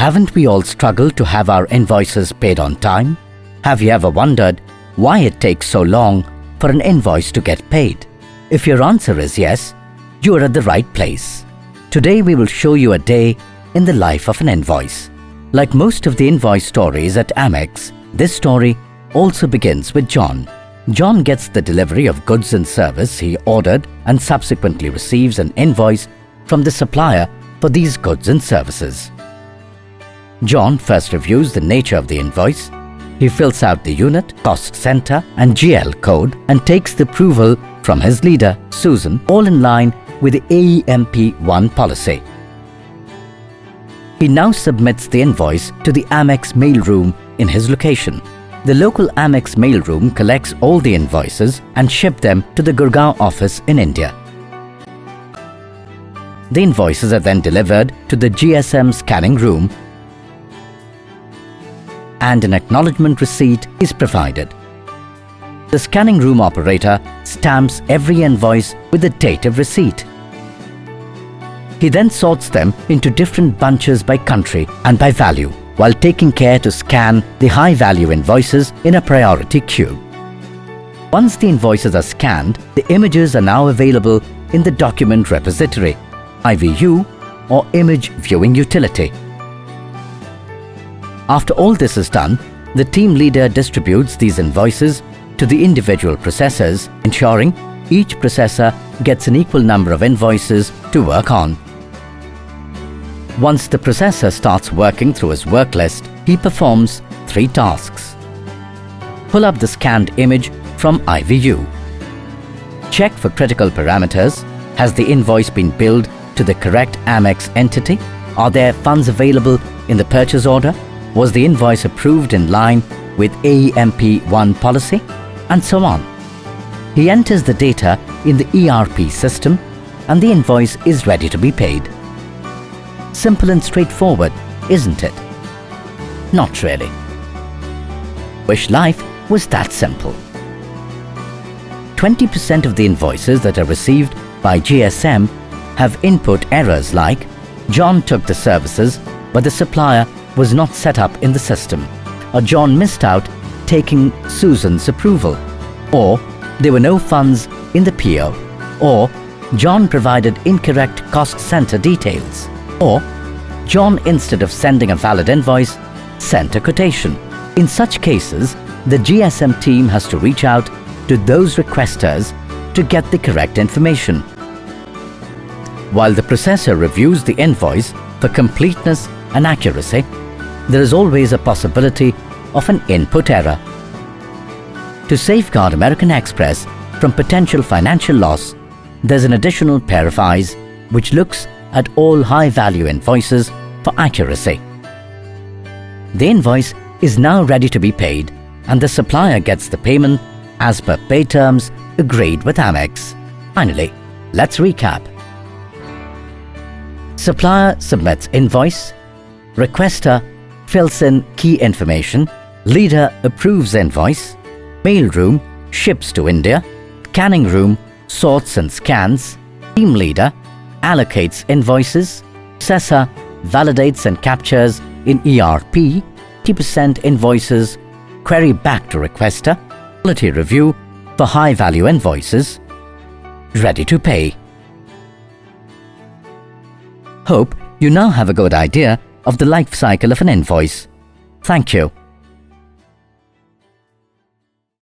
Haven't we all struggled to have our invoices paid on time? Have you ever wondered why it takes so long for an invoice to get paid? If your answer is yes, you are at the right place. Today we will show you a day in the life of an invoice. Like most of the invoice stories at AMEX, this story also begins with John. John gets the delivery of goods and service he ordered and subsequently receives an invoice from the supplier for these goods and services. John first reviews the nature of the invoice. He fills out the unit, cost center and GL code and takes the approval from his leader, Susan, all in line with the AMP1 policy. He now submits the invoice to the AMEX mailroom in his location. The local AMEX mailroom collects all the invoices and ships them to the Gurgaon office in India. The invoices are then delivered to the GSM scanning room and an acknowledgement receipt is provided. The scanning room operator stamps every invoice with the date of receipt. He then sorts them into different bunches by country and by value, while taking care to scan the high-value invoices in a priority queue. Once the invoices are scanned, the images are now available in the document repository, IVU or image viewing utility. After all this is done, the team leader distributes these invoices to the individual processors, ensuring each processor gets an equal number of invoices to work on. Once the processor starts working through his work list, he performs 3 tasks. Pull up the scanned image from IVU. Check for critical parameters. Has the invoice been billed to the correct AMEX entity? Are there funds available in the purchase order? Was the invoice approved in line with AMP1 policy? And so on. He enters the data in the ERP system and the invoice is ready to be paid. Simple and straightforward, isn't it? Not really. Wish life was that simple. 20% of the invoices that are received by GSM have input errors like John took the services but the supplier was not set up in the system, or John missed out taking Susan's approval, or there were no funds in the PO, or John provided incorrect cost center details, or John, instead of sending a valid invoice, sent a quotation. In such cases, the GSM team has to reach out to those requesters to get the correct information. While the processor reviews the invoice for completeness and accuracy, there is always a possibility of an input error. To safeguard American Express from potential financial loss, there's an additional pair of eyes which looks at all high-value invoices for accuracy. The invoice is now ready to be paid and the supplier gets the payment as per pay terms agreed with AMEX. Finally, let's recap. Supplier submits invoice, requester fills in key information, leader approves invoice, mailroom ships to India, scanning room sorts and scans, team leader allocates invoices, processor validates and captures in ERP, 80% invoices query back to requester, quality review for high-value invoices, ready to pay. Hope you now have a good idea of the life cycle of an invoice. Thank you.